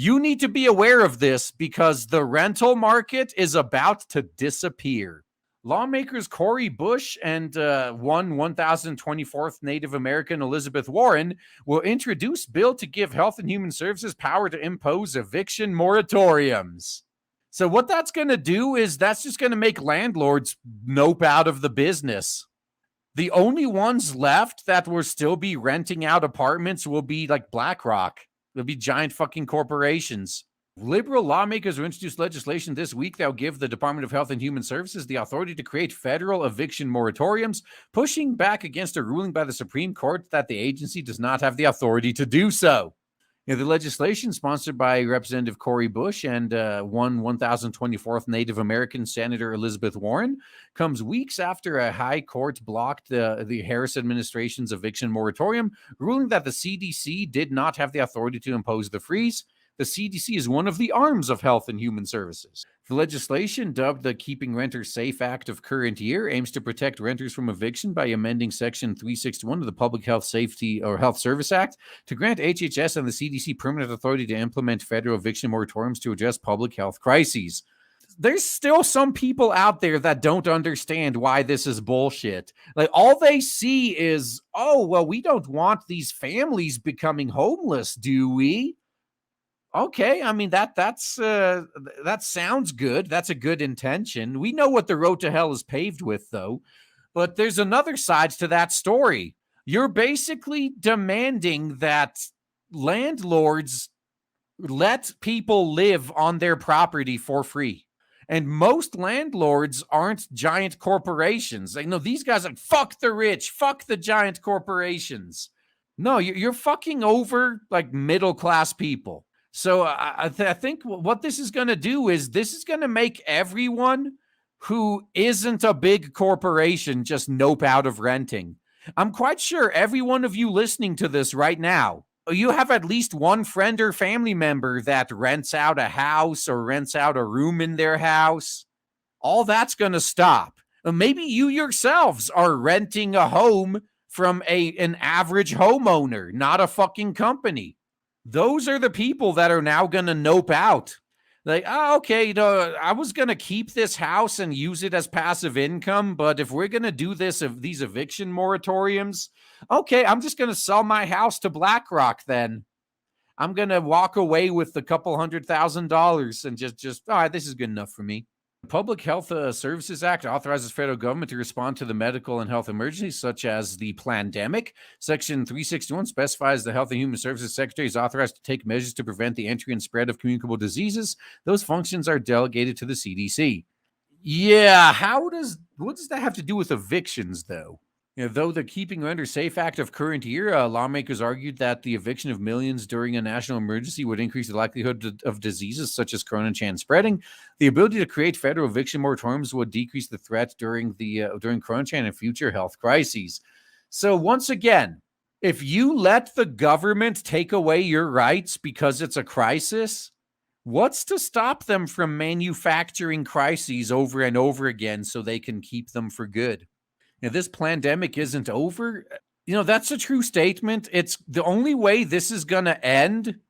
You need to be aware of this because the rental market is about to disappear. Lawmakers Cory Bush and 1024th Native American Elizabeth Warren will introduce bill to give Health and Human Services power to impose eviction moratoriums. So what that's going to do is that's just going to make landlords nope out of the business. The only ones left that will still be renting out apartments will be like BlackRock. They'll be giant fucking corporations. Liberal lawmakers will introduce legislation this week that will give the Department of Health and Human Services the authority to create federal eviction moratoriums, pushing back against a ruling by the Supreme Court that the agency does not have the authority to do so. The legislation, sponsored by Representative Cory Bush and 1024th Native American Senator Elizabeth Warren, comes weeks after a high court blocked the Harris administration's eviction moratorium, ruling that the CDC did not have the authority to impose the freeze. The CDC is one of the arms of Health and Human Services. The legislation, dubbed the Keeping Renters Safe Act of current year, aims to protect renters from eviction by amending Section 361 of the Public Health Safety or Health Service Act to grant HHS and the CDC permanent authority to implement federal eviction moratoriums to address public health crises. There's still some people out there that don't understand why this is bullshit. Like, all they see is, oh, well, we don't want these families becoming homeless, do we? Okay, I mean that sounds good. That's a good intention. We know what the road to hell is paved with, though. But there's another side to that story. You're basically demanding that landlords let people live on their property for free. And most landlords aren't giant corporations. Like, no, these guys are like, fuck the rich, fuck the giant corporations. No, you're fucking over like middle class people. So I think what this is going to do is this is going to make everyone who isn't a big corporation just nope out of renting. I'm quite sure every one of you listening to this right now, you have at least one friend or family member that rents out a house or rents out a room in their house. All that's going to stop. Maybe you yourselves are renting a home from an average homeowner, not a fucking company. Those are the people that are now going to nope out. Like, oh, okay, I was going to keep this house and use it as passive income, but if we're going to do these eviction moratoriums, okay, I'm just going to sell my house to BlackRock then. I'm going to walk away with a couple $100,000 and just, all right, this is good enough for me. The Public Health Services Act authorizes federal government to respond to the medical and health emergencies, such as the pandemic. Section 361 specifies the Health and Human Services Secretary is authorized to take measures to prevent the entry and spread of communicable diseases. Those functions are delegated to the CDC. Yeah, what does that have to do with evictions, though? Though the Keeping Renters Safe Act of current year, lawmakers argued that the eviction of millions during a national emergency would increase the likelihood of diseases such as corona chain spreading. The ability to create federal eviction moratoriums would decrease the threat during corona chain and future health crises. So once again, if you let the government take away your rights because it's a crisis, what's to stop them from manufacturing crises over and over again so they can keep them for good? This pandemic isn't over. That's a true statement. It's the only way this is going to end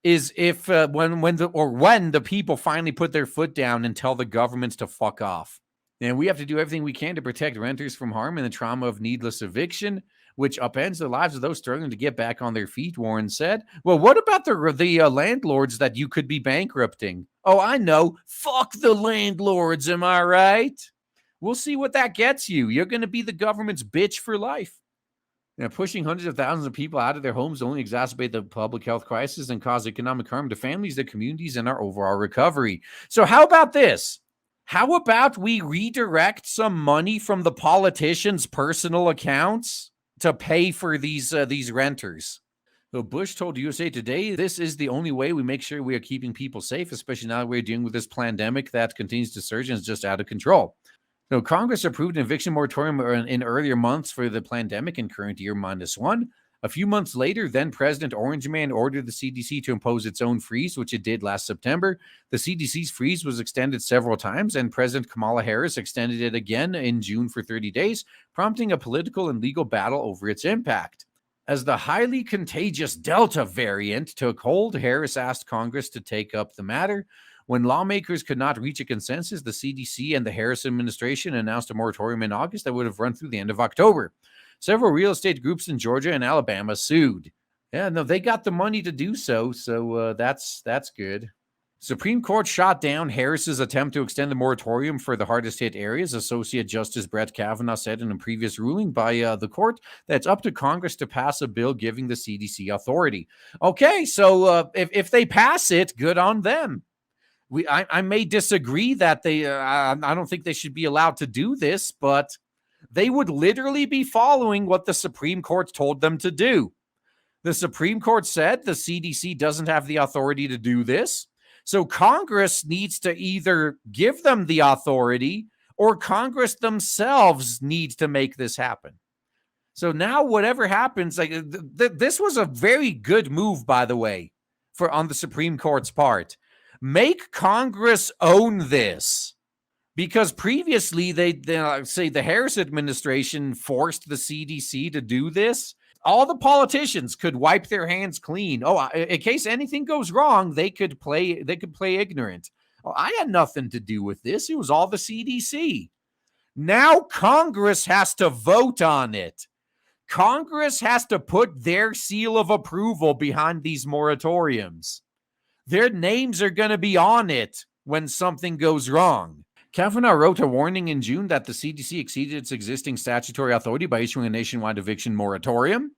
is if when the people finally put their foot down and tell the governments to fuck off. And we have to do everything we can to protect renters from harm and the trauma of needless eviction, which upends the lives of those struggling to get back on their feet, Warren said. Well, what about the landlords that you could be bankrupting? Oh, I know. Fuck the landlords, am I right? We'll see what that gets you. You're going to be the government's bitch for life. Pushing hundreds of thousands of people out of their homes only exacerbate the public health crisis and cause economic harm to families, their communities, and our overall recovery. So how about this? How about we redirect some money from the politicians' personal accounts to pay for these renters? So Bush told USA Today, this is the only way we make sure we are keeping people safe, especially now that we're dealing with this pandemic that continues to surge and is just out of control. So Congress approved an eviction moratorium in earlier months for the pandemic in current year -1. A few months later, then President Orange Man ordered the CDC to impose its own freeze, which it did last September. The CDC's freeze was extended several times, and President Kamala Harris extended it again in June for 30 days, prompting a political and legal battle over its impact. As the highly contagious Delta variant took hold, Harris asked Congress to take up the matter. When lawmakers could not reach a consensus, the CDC and the Harris administration announced a moratorium in August that would have run through the end of October. Several real estate groups in Georgia and Alabama sued. Yeah, no, they got the money to do so, so that's good. Supreme Court shot down Harris's attempt to extend the moratorium for the hardest hit areas. Associate Justice Brett Kavanaugh said in a previous ruling by the court that it's up to Congress to pass a bill giving the CDC authority. Okay, so if they pass it, good on them. I may disagree that I don't think they should be allowed to do this, but they would literally be following what the Supreme Court told them to do. The Supreme Court said the CDC doesn't have the authority to do this. So Congress needs to either give them the authority or Congress themselves needs to make this happen. So now whatever happens, like this was a very good move, by the way, on the Supreme Court's part. Make Congress own this. Because previously they say the Harris administration forced the CDC to do this. All the politicians could wipe their hands clean. Oh, in case anything goes wrong, they could play ignorant. Oh, I had nothing to do with this. It was all the CDC. Now Congress has to vote on it. Congress has to put their seal of approval behind these moratoriums. Their names are going to be on it when something goes wrong. Kavanaugh wrote a warning in June that the CDC exceeded its existing statutory authority by issuing a nationwide eviction moratorium.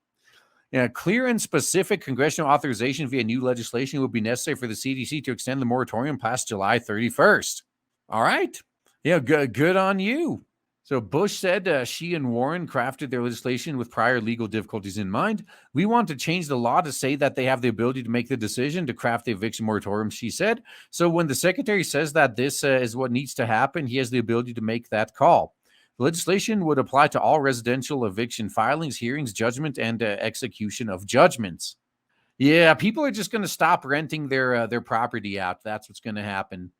Clear and specific congressional authorization via new legislation would be necessary for the CDC to extend the moratorium past July 31st. All right. Yeah, good on you. So Bush said she and Warren crafted their legislation with prior legal difficulties in mind. We want to change the law to say that they have the ability to make the decision to craft the eviction moratorium, she said. So when the secretary says that this is what needs to happen, he has the ability to make that call. The legislation would apply to all residential eviction filings, hearings, judgment, and execution of judgments. Yeah, people are just going to stop renting their property out. That's what's going to happen.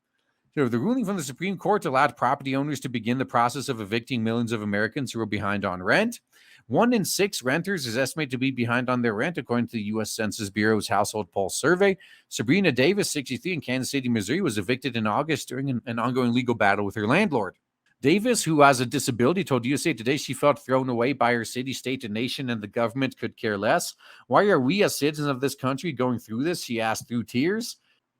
So the ruling from the Supreme Court allowed property owners to begin the process of evicting millions of Americans who are behind on rent. 1 in 6 renters is estimated to be behind on their rent, according to the U.S. Census Bureau's Household Pulse survey. Sabrina Davis, 63, in Kansas City, Missouri, was evicted in August during an ongoing legal battle with her landlord. Davis, who has a disability, told USA Today she felt thrown away by her city, state, and nation, and the government could care less. Why are we, as citizens of this country, going through this? She asked through tears.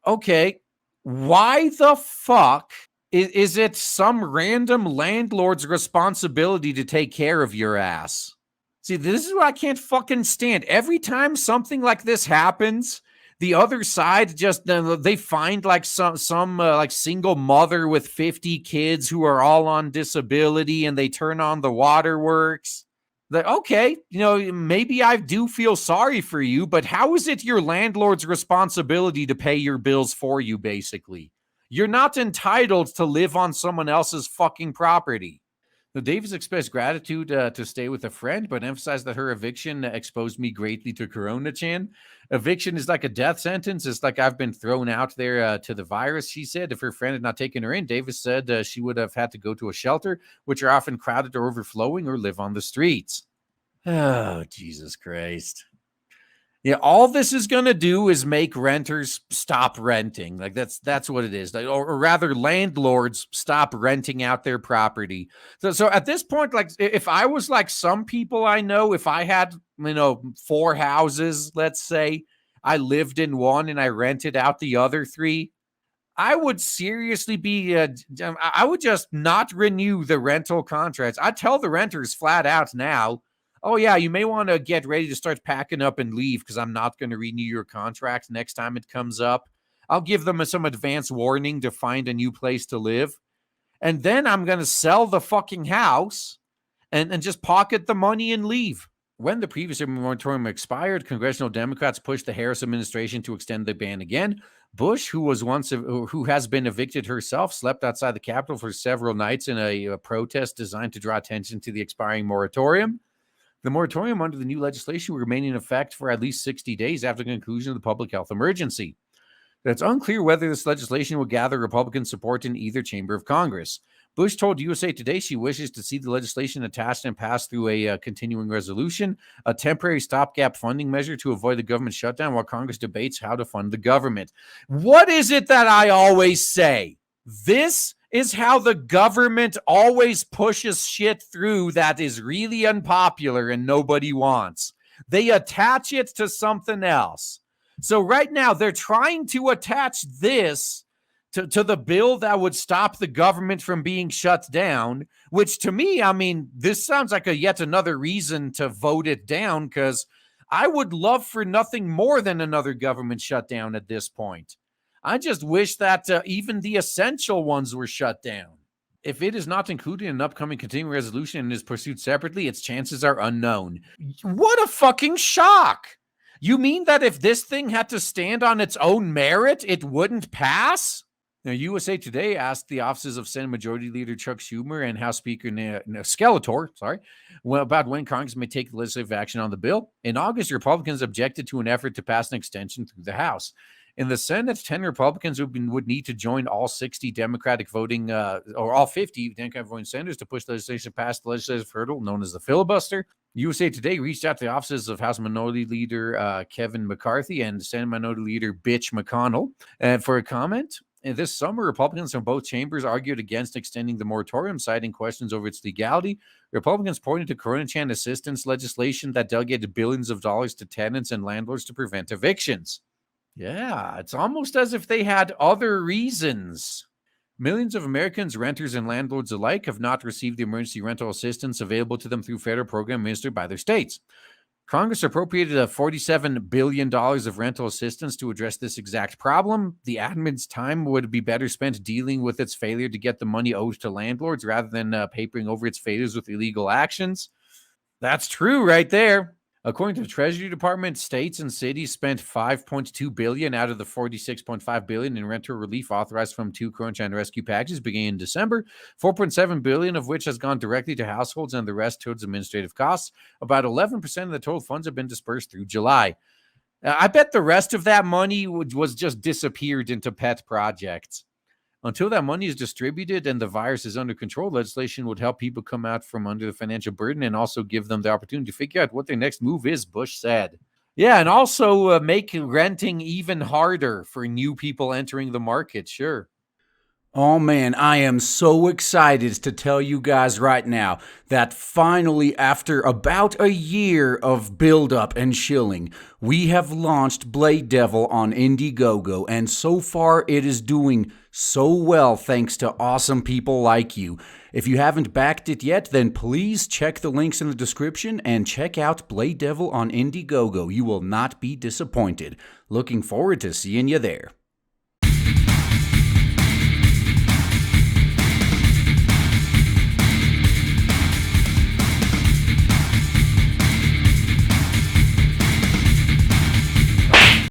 Okay. Why the fuck is it some random landlord's responsibility to take care of your ass? See, this is what I can't fucking stand. Every time something like this happens, the other side just they find like some like single mother with 50 kids who are all on disability, and they turn on the waterworks. Like, okay, maybe I do feel sorry for you, but how is it your landlord's responsibility to pay your bills for you, basically? You're not entitled to live on someone else's fucking property. Now, Davis expressed gratitude to stay with a friend, but emphasized that her eviction exposed me greatly to Corona-chan. Eviction is like a death sentence. It's like I've been thrown out there to the virus, she said. If her friend had not taken her in, Davis said she would have had to go to a shelter, which are often crowded or overflowing, or live on the streets. Oh, Jesus Christ. Yeah, all this is going to do is make renters stop renting. Like that's what it is. Or rather, landlords stop renting out their property. So at this point, like if I was like some people I know, if I had 4 houses, let's say, I lived in one and I rented out the other 3, I would seriously be, I would just not renew the rental contracts. I'd tell the renters flat out now, oh, yeah, you may want to get ready to start packing up and leave because I'm not going to renew your contract next time it comes up. I'll give them some advance warning to find a new place to live. And then I'm going to sell the fucking house and just pocket the money and leave. When the previous moratorium expired, congressional Democrats pushed the Harris administration to extend the ban again. Bush, who has been evicted herself, slept outside the Capitol for several nights in a protest designed to draw attention to the expiring moratorium. The moratorium under the new legislation will remain in effect for at least 60 days after the conclusion of the public health emergency. It's unclear whether this legislation will gather Republican support in either chamber of Congress. Bush told USA Today she wishes to see the legislation attached and passed through a continuing resolution, a temporary stopgap funding measure to avoid the government shutdown while Congress debates how to fund the government. What is it that I always say? This is how the government always pushes shit through that is really unpopular and nobody wants. They attach it to something else. So right now, they're trying to attach this to the bill that would stop the government from being shut down, which to me, I mean, this sounds like a yet another reason to vote it down, because I would love for nothing more than another government shutdown at this point. I just wish that even the essential ones were shut down. If it is not included in an upcoming continuing resolution and is pursued separately, its chances are unknown. What a fucking shock! You mean that if this thing had to stand on its own merit, it wouldn't pass? Now, USA Today asked the offices of Senate Majority Leader Chuck Schumer and House Speaker Skeletor, about when Congress may take legislative action on the bill. In August, Republicans objected to an effort to pass an extension through the House. In the Senate, 10 Republicans would need to join all 60 Democratic voting, or all 50 Democratic voting senators to push legislation past the legislative hurdle known as the filibuster. USA Today reached out to the offices of House Minority Leader Kevin McCarthy and Senate Minority Leader Bitch McConnell for a comment. And this summer, Republicans from both chambers argued against extending the moratorium, citing questions over its legality. Republicans pointed to Corona-Chan assistance legislation that delegated billions of dollars to tenants and landlords to prevent evictions. Yeah, it's almost as if they had other reasons. Millions of Americans, renters and landlords alike, have not received the emergency rental assistance available to them through federal program administered by their states. Congress appropriated $47 billion of rental assistance to address this exact problem. The admin's time would be better spent dealing with its failure to get the money owed to landlords rather than papering over its failures with illegal actions. That's true right there. According to the Treasury Department, states and cities spent $5.2 billion out of the $46.5 billion in rental relief authorized from 2 Corona-Chan rescue packages beginning in December, $4.7 billion of which has gone directly to households and the rest towards administrative costs. About 11% of the total funds have been dispersed through July. I bet the rest of that money was just disappeared into pet projects. Until that money is distributed and the virus is under control, legislation would help people come out from under the financial burden and also give them the opportunity to figure out what their next move is, Bush said. Yeah, and also make renting even harder for new people entering the market, sure. Oh man, I am so excited to tell you guys right now that finally, after about a year of build-up and shilling, we have launched Blade Devil on Indiegogo, and so far it is doing so well thanks to awesome people like you. If you haven't backed it yet, then please check the links in the description and check out Blade Devil on Indiegogo. You will not be disappointed. Looking forward to seeing you there.